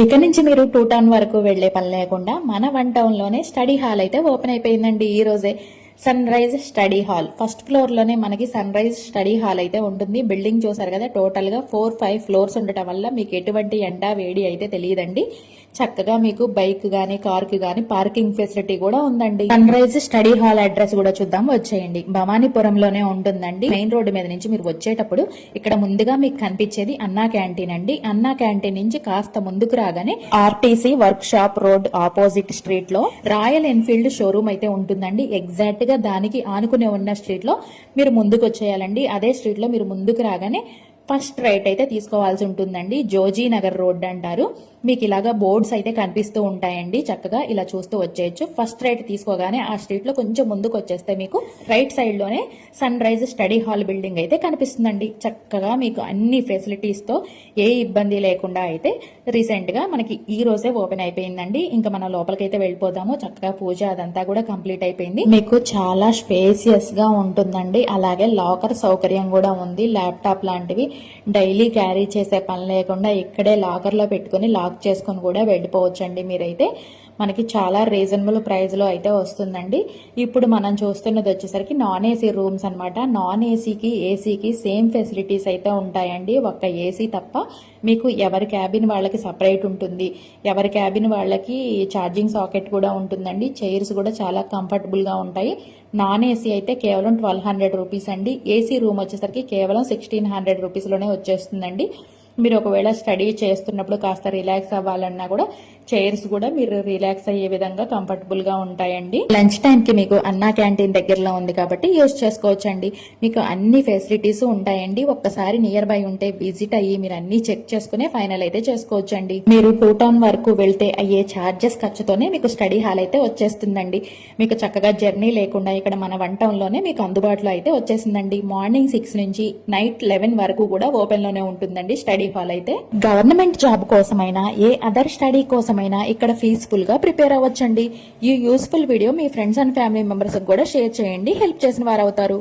ఇక నుంచి మీరు టూ టౌన్ వరకు వెళ్లే పని లేకుండా మన వన్ టౌన్ లోనే స్టడీ హాల్ అయితే ఓపెన్ అయిపోయిందండి. ఈ రోజే Sunrise study hall first floor లోనే మనకి సన్ రైజ్ స్టడీ హాల్ అయితే ఉంటుంది. బిల్డింగ్ చూసారు కదా, టోటల్ గా 4-5 ఫ్లోర్స్ ఉండటం వల్ల మీకు ఎటువంటి ఎండ వేడి అయితే తెలియదండి. చక్కగా మీకు బైక్ గానీ కార్ కి గానీ పార్కింగ్ ఫెసిలిటీ కూడా ఉందండి. Sunrise study hall address కూడా చూద్దాం, వచ్చేయండి. భవానీపురంలోనే ఉంటుందండి. మెయిన్ రోడ్డు మీద నుంచి మీరు వచ్చేటప్పుడు ఇక్కడ ముందుగా మీకు కనిపించేది అన్నా క్యాంటీన్ అండి. అన్నా క్యాంటీన్ నుంచి కాస్త ముందుకు రాగానే RTC work shop road opposite street లో రాయల్ ఎన్ఫీల్డ్ షోరూమ్ అయితే ఉంటుందండి. ఎగ్జాక్ట్ గా దానికి ఆనుకునే ఉన్న స్ట్రీట్ లో మీరు ముందుకు వచ్చేయాలండి. అదే స్ట్రీట్ లో మీరు ముందుకు రాగానే ఫస్ట్ రైట్ అయితే తీసుకోవాల్సి ఉంటుందండి. జోజీ నగర్ రోడ్ అంటారు. మీకు ఇలాగా బోర్డ్స్ అయితే కనిపిస్తూ ఉంటాయండి. చక్కగా ఇలా చూస్తూ వచ్చేయచ్చు. ఫస్ట్ రైట్ తీసుకోగానే ఆ స్ట్రీట్ లో కొంచెం ముందుకు వచ్చేస్తే మీకు రైట్ సైడ్ లోనే Sunrise study hall building అయితే కనిపిస్తుందండి. చక్కగా మీకు అన్ని ఫెసిలిటీస్ తో ఏ ఇబ్బంది లేకుండా అయితే రీసెంట్ గా మనకి ఈ రోజే ఓపెన్ అయిపోయిందండి. ఇంకా మనం లోపలికైతే వెళ్ళిపోదాము. చక్కగా పూజ అదంతా కూడా కంప్లీట్ అయిపోయింది. మీకు చాలా స్పేసియస్ గా ఉంటుందండి. అలాగే లాకర్ సౌకర్యం కూడా ఉంది. ల్యాప్టాప్ లాంటివి డైలీ క్యారీ చేసే పని లేకుండా ఇక్కడే లాకర్ లో పెట్టుకుని లాక్ చేసుకుని కూడా వెళ్ళిపోవచ్చండి. మీరైతే మనకి చాలా రీజనబుల్ ప్రైస్ లో అయితే వస్తుందండి. ఇప్పుడు మనం చూస్తున్నది వచ్చేసరికి నాన్ ఏసీ రూమ్స్ అనమాట. నాన్ ఏసీకి ఏసీకి సేమ్ ఫెసిలిటీస్ అయితే ఉంటాయండి. ఒక్క ఏసీ తప్ప మీకు ఎవరి క్యాబిన్ వాళ్ళకి సపరేట్ ఉంటుంది. ఎవరి క్యాబిన్ వాళ్ళకి ఛార్జింగ్ సాకెట్ కూడా ఉంటుందండి. చైర్స్ కూడా చాలా కంఫర్టబుల్ గా ఉంటాయి. నాన్ ఏసీ అయితే కేవలం 1200 రూపీస్ అండి. ఏసీ రూమ్ వచ్చేసరికి కేవలం 1600 రూపీస్ లోనే వచ్చేస్తుందండి. మీరు ఒకవేళ స్టడీ చేస్తున్నప్పుడు కాస్త రిలాక్స్ అవ్వాలన్నా కూడా చైర్స్ కూడా మీరు రిలాక్స్ అయ్యే విధంగా కంఫర్టబుల్ గా ఉంటాయండి. లంచ్ టైం కి మీకు అన్నా క్యాంటీన్ దగ్గరలో ఉంది కాబట్టి యూజ్ చేసుకోవచ్చండి. మీకు అన్ని ఫెసిలిటీస్ ఉంటాయండి. ఒక్కసారి నియర్ బై ఉంటే విజిట్ అయ్యి మీరు అన్ని చెక్ చేసుకునే ఫైనల్ అయితే చేసుకోవచ్చండి. మీరు టూ టౌన్ వరకు వెళ్తే అయ్యే ఛార్జెస్ ఖర్చుతోనే మీకు స్టడీ హాల్ అయితే వచ్చేస్తుందండి. మీకు చక్కగా జర్నీ లేకుండా ఇక్కడ మన వన్ టౌన్ లోనే మీకు అందుబాటులో అయితే వచ్చేసిందండి. మార్నింగ్ 6 నుంచి నైట్ 11 వరకు కూడా ఓపెన్ లోనే ఉంటుందండి స్టడీ హాల్ అయితే. గవర్నమెంట్ జాబ్ కోసమైనా ఏ అదర్ స్టడీ కోసమైనా ఇక్కడ పీస్ఫుల్ గా ప్రిపేర్ అవ్వచ్చండి. ఈ useful video me friends and family members కూడా షేర్ చేయండి. హెల్ప్ చేసిన వారు అవుతారు.